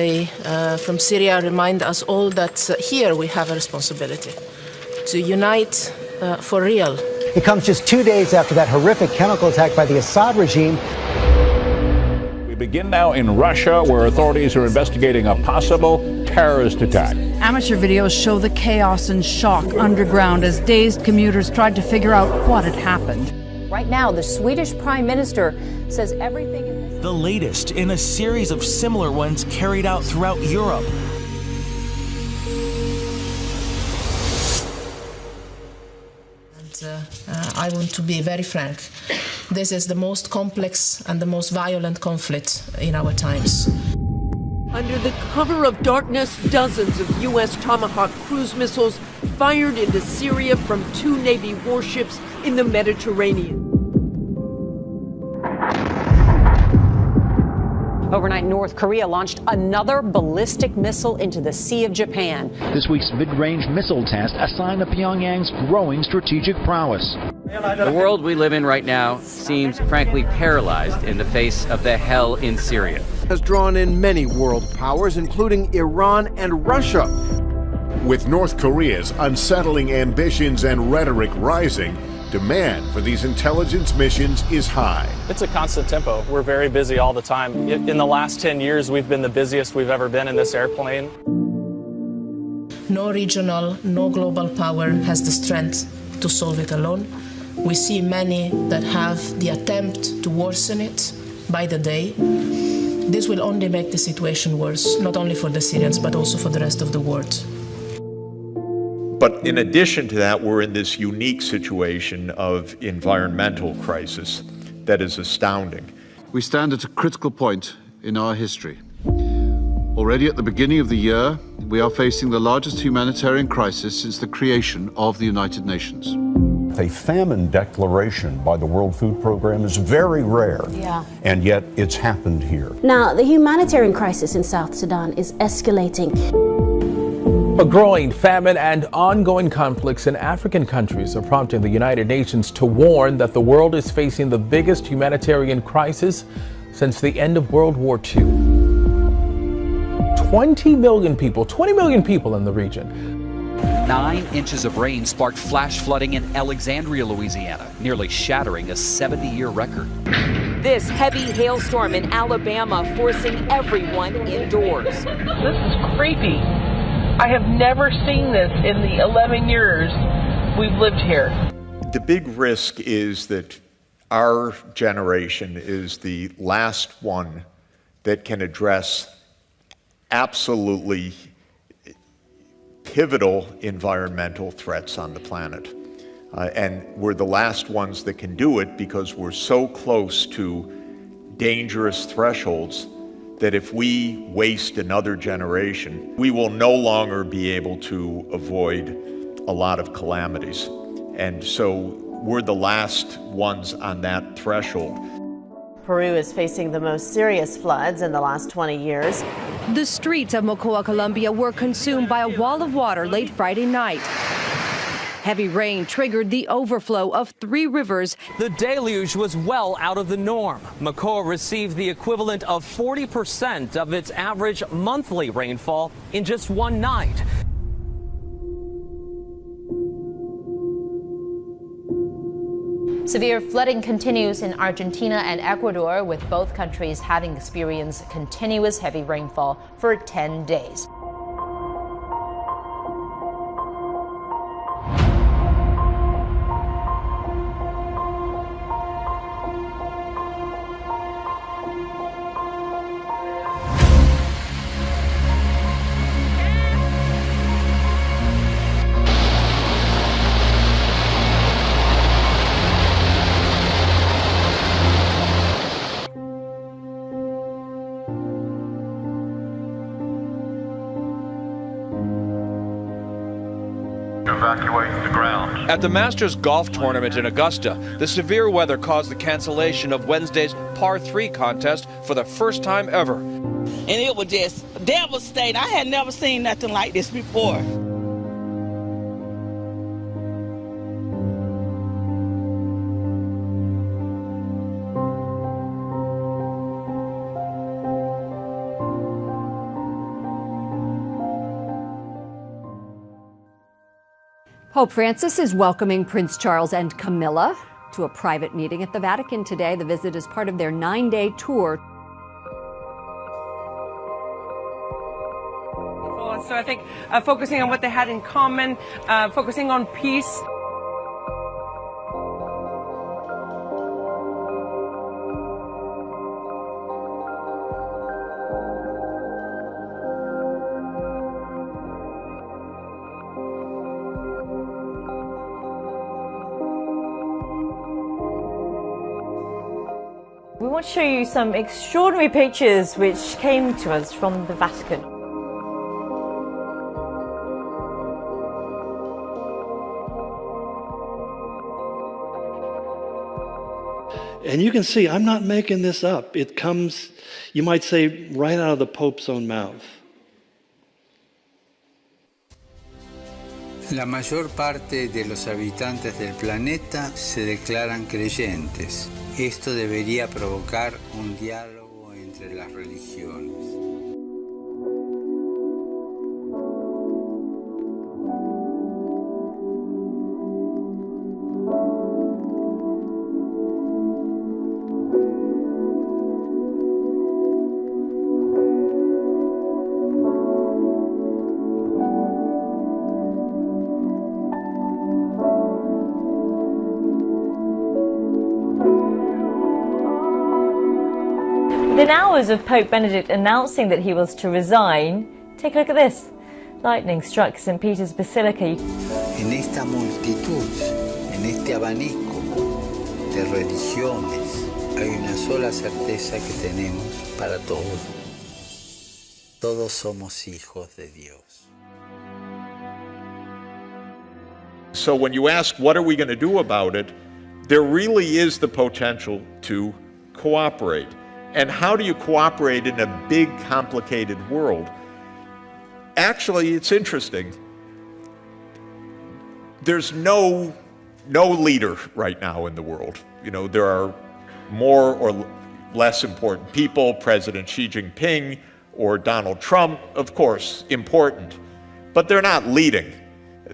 They from Syria remind us all that here we have a responsibility to unite for real. It comes just 2 days after that horrific chemical attack by the Assad regime. We begin now in Russia, where authorities are investigating a possible terrorist attack. Amateur videos show the chaos and shock underground as dazed commuters tried to figure out what had happened. Right now, the Swedish Prime Minister says everything in this... The latest in a series of similar ones carried out throughout Europe. I want to be very frank. This is the most complex and the most violent conflict in our times. Under the cover of darkness, dozens of U.S. Tomahawk cruise missiles fired into Syria from 2 Navy warships in the Mediterranean. Overnight, North Korea launched another ballistic missile into the Sea of Japan. This week's mid-range missile test, a sign of Pyongyang's growing strategic prowess. The world we live in right now seems frankly paralyzed in the face of the hell in Syria. Has drawn in many world powers, including Iran and Russia. With North Korea's unsettling ambitions and rhetoric rising, demand for these intelligence missions is high. It's a constant tempo. We're very busy all the time. In the last 10 years, we've been the busiest we've ever been in this airplane. No regional, no global power has the strength to solve it alone. We see many that have the attempt to worsen it by the day. This will only make the situation worse, not only for the Syrians, but also for the rest of the world. But in addition to that, we're in this unique situation of environmental crisis that is astounding. We stand at a critical point in our history. Already at the beginning of the year, we are facing the largest humanitarian crisis since the creation of the United Nations. A famine declaration by the World Food Program is very rare, and yet it's happened here. Now, the humanitarian crisis in South Sudan is escalating. A growing famine and ongoing conflicts in African countries are prompting the United Nations to warn that the world is facing the biggest humanitarian crisis since the end of World War II. 20 million people in the region. 9 inches of rain sparked flash flooding in Alexandria, Louisiana, nearly shattering a 70-year record. This heavy hailstorm in Alabama forcing everyone indoors. This is creepy. I have never seen this in the 11 years we've lived here. The big risk is that our generation is the last one that can address absolutely pivotal environmental threats on the planet. And we're the last ones that can do it because we're so close to dangerous thresholds that if we waste another generation, we will no longer be able to avoid a lot of calamities. And so we're the last ones on that threshold. Peru is facing the most serious floods in the last 20 years. The streets of Mocoa, Colombia were consumed by a wall of water late Friday night. Heavy rain triggered the overflow of 3 rivers. The deluge was well out of the norm. Mocoa received the equivalent of 40% of its average monthly rainfall in just one night. Severe flooding continues in Argentina and Ecuador, with both countries having experienced continuous heavy rainfall for 10 days. Evacuate the ground. At the Masters Golf Tournament in Augusta, the severe weather caused the cancellation of Wednesday's par 3 contest for the first time ever. And it was just devastating. I had never seen nothing like this before. Pope Francis is welcoming Prince Charles and Camilla to a private meeting at the Vatican today. The visit is part of their 9-day tour. So I think focusing on what they had in common, focusing on peace. We want to show you some extraordinary pictures which came to us from the Vatican. And you can see, I'm not making this up. It comes, you might say, right out of the Pope's own mouth. La mayor parte de los habitantes del planeta se declaran creyentes. Esto debería provocar un diálogo entre las religiones. Within hours of Pope Benedict announcing that he was to resign, take a look at this. Lightning struck St. Peter's Basilica. En esta multitud, en este abanico de religiones, hay una sola certeza que tenemos para todos. Todos somos hijos de Dios. So when you ask what are we going to do about it, there really is the potential to cooperate. And how do you cooperate in a big, complicated world? Actually, it's interesting. There's no leader right now in the world. You know, there are more or less important people, President Xi Jinping or Donald Trump, of course, important, but they're not leading.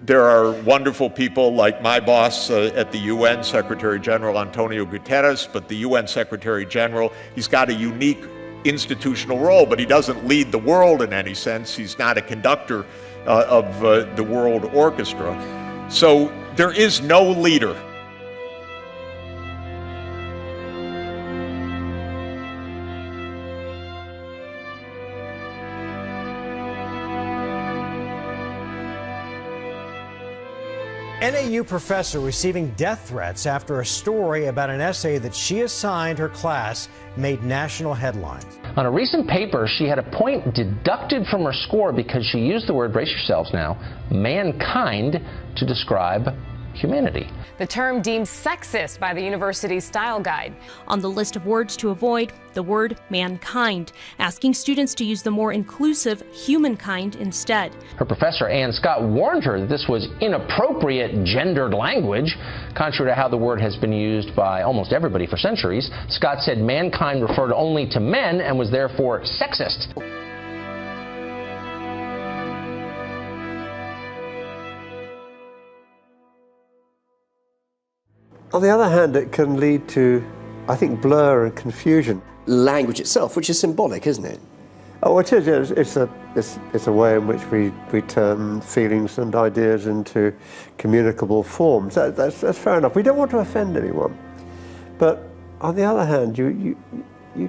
There are wonderful people like my boss at the UN, Secretary General Antonio Guterres, but the UN Secretary General, he's got a unique institutional role, but he doesn't lead the world in any sense. He's not a conductor of the world orchestra. So there is no leader. NAU professor receiving death threats after a story about an essay that she assigned her class made national headlines. On a recent paper, she had a point deducted from her score because she used the word, brace yourselves now, mankind to describe humanity. The term deemed sexist by the university's style guide. On the list of words to avoid, the word mankind, asking students to use the more inclusive humankind instead. Her professor, Ann Scott, warned her that this was inappropriate gendered language. Contrary to how the word has been used by almost everybody for centuries, Scott said mankind referred only to men and was therefore sexist. On the other hand, it can lead to, I think, blur and confusion. Language itself, which is symbolic, isn't it? Oh, it is. It's a way in which we turn feelings and ideas into communicable forms. That's fair enough. We don't want to offend anyone. But on the other hand, you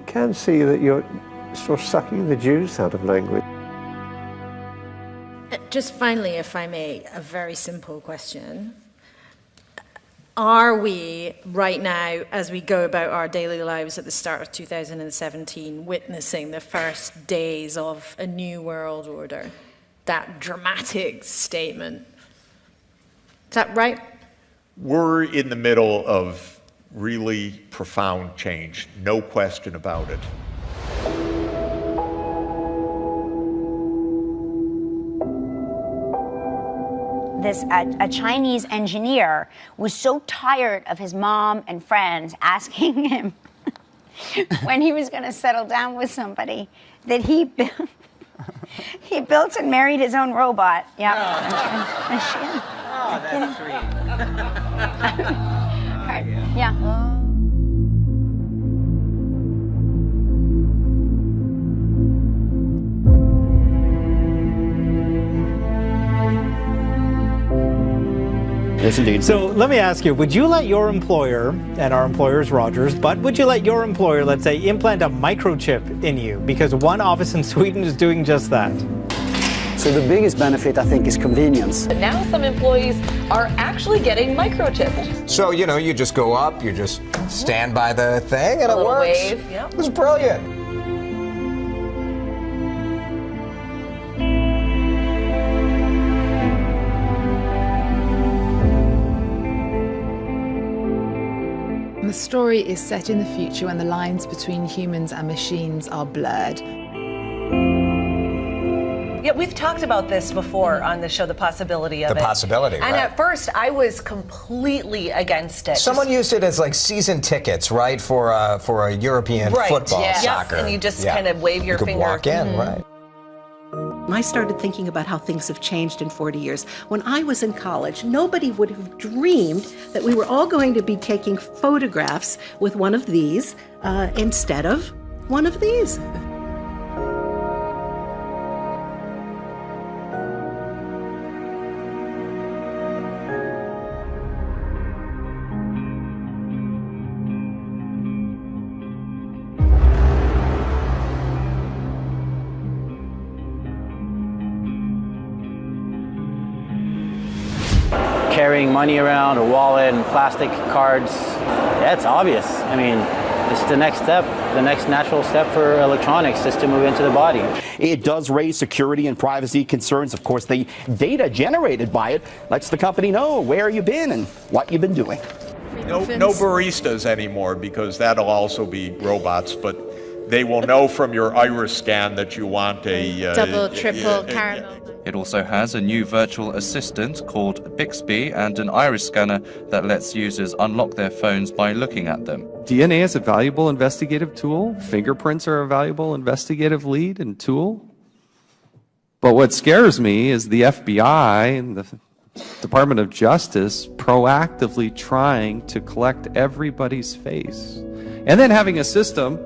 can see that you're sort of sucking the juice out of language. Just finally, if I may, a very simple question. Are we, right now, as we go about our daily lives at the start of 2017, witnessing the first days of a new world order? That dramatic statement. Is that right? We're in the middle of really profound change, no question about it. A Chinese engineer was so tired of his mom and friends asking him when he was going to settle down with somebody that he built and married his own robot. Yeah. Oh, that's sweet. Yeah. Yes, indeed. So let me ask you, would you let your employer, and our employer is Rogers, but would you let your employer, let's say, implant a microchip in you? Because one office in Sweden is doing just that. So the biggest benefit, I think, is convenience. Now some employees are actually getting microchipped. So, you know, you just go up, you just stand by the thing, and it works. Wave. Yep. It was brilliant. The story is set in the future when the lines between humans and machines are blurred. Yeah, we've talked about this before on the show, the possibility of it. The possibility, And right. at first, I was completely against it. Someone used it as like season tickets, right, for a European football, soccer. And you just kind of wave your you finger. You could walk in, right. I started thinking about how things have changed in 40 years. When I was in college, nobody would have dreamed that we were all going to be taking photographs with one of these instead of one of these. Carrying money around, a wallet and plastic cards, yeah, it's obvious. I mean, it's the next step. The next natural step for electronics is to move into the body. It does raise security and privacy concerns. Of course, the data generated by it lets the company know where you've been and what you've been doing. No baristas anymore, because that'll also be robots, but they will know from your iris scan that you want a double, triple caramel. It also has a new virtual assistant called Bixby and an iris scanner that lets users unlock their phones by looking at them. DNA is a valuable investigative tool. Fingerprints are a valuable investigative lead and tool. But what scares me is the FBI and the Department of Justice proactively trying to collect everybody's face. And then having a system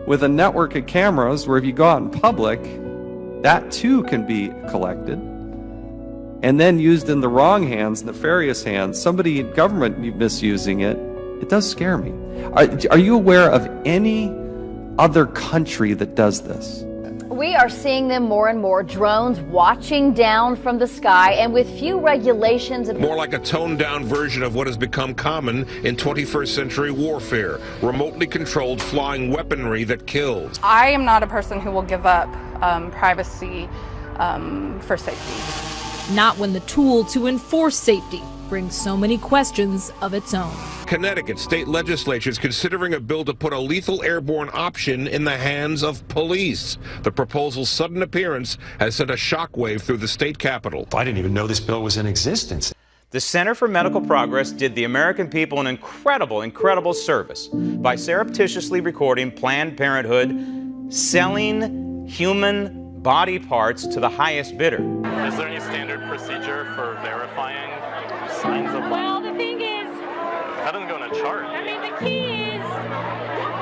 with a network of cameras where if you go out in public, that too can be collected and then used in the wrong hands, nefarious hands, somebody in government misusing it. It does scare me. Are you aware of any other country that does this? We are seeing them more and more, drones watching down from the sky and with few regulations. More like a toned-down version of what has become common in 21st century warfare, remotely controlled flying weaponry that kills. I am not a person who will give up privacy for safety. Not when the tool to enforce safety brings so many questions of its own. Connecticut state legislature is considering a bill to put a lethal airborne option in the hands of police. The proposal's sudden appearance has sent a shockwave through the state capitol. I didn't even know this bill was in existence. The Center for Medical Progress did the American people an incredible service by surreptitiously recording Planned Parenthood selling human body parts to the highest bidder. Is there any standard procedure for verifying signs of life? Well, the thing is, that doesn't go in a chart. I mean, the key is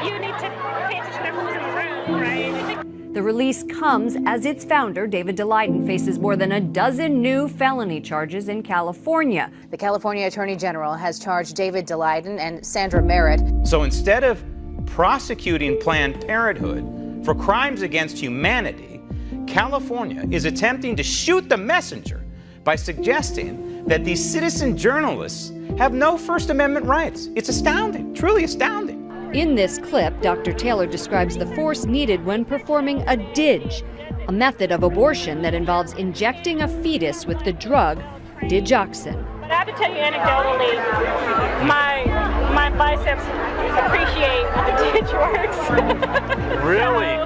you need to pay attention to who's in the room, right? The release comes as its founder, David Daleiden, faces more than a dozen new felony charges in California. The California Attorney General has charged David Daleiden and Sandra Merritt. So instead of prosecuting Planned Parenthood for crimes against humanity, California is attempting to shoot the messenger by suggesting that these citizen journalists have no First Amendment rights. It's astounding, truly astounding. In this clip, Dr. Taylor describes the force needed when performing a DIG, a method of abortion that involves injecting a fetus with the drug digoxin. I have to tell you anecdotally, my biceps appreciate the ditch works. Really?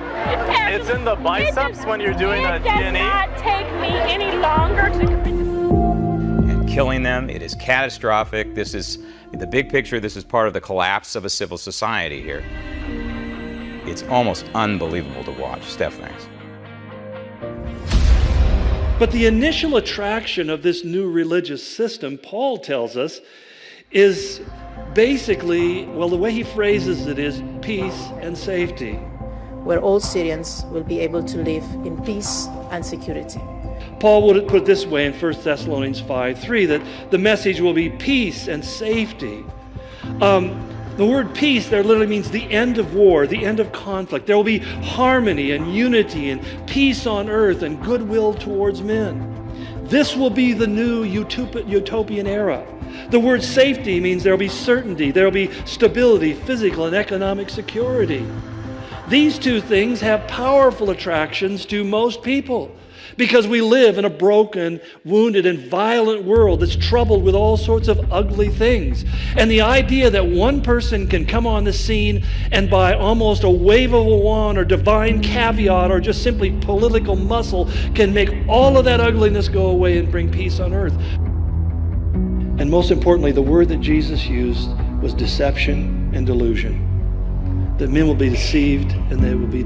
It's in the biceps when you're doing a DNA? It does not take me any longer to... And killing them, it is catastrophic. This is, the big picture, this is part of the collapse of a civil society here. It's almost unbelievable to watch. Steph, thanks. But the initial attraction of this new religious system, Paul tells us, is basically, well, the way he phrases it is peace and safety. Where all Syrians will be able to live in peace and security. Paul would put it this way in 1 Thessalonians 5:3, that the message will be peace and safety. The word peace there literally means the end of war, the end of conflict. There will be harmony and unity and peace on earth and goodwill towards men. This will be the new utopian era. The word safety means there will be certainty, there will be stability, physical and economic security. These two things have powerful attractions to most people because we live in a broken, wounded, and violent world that's troubled with all sorts of ugly things. And the idea that one person can come on the scene and by almost a wave of a wand or divine caveat or just simply political muscle can make all of that ugliness go away and bring peace on earth. And most importantly, the word that Jesus used was deception and delusion. That men will be deceived and they will be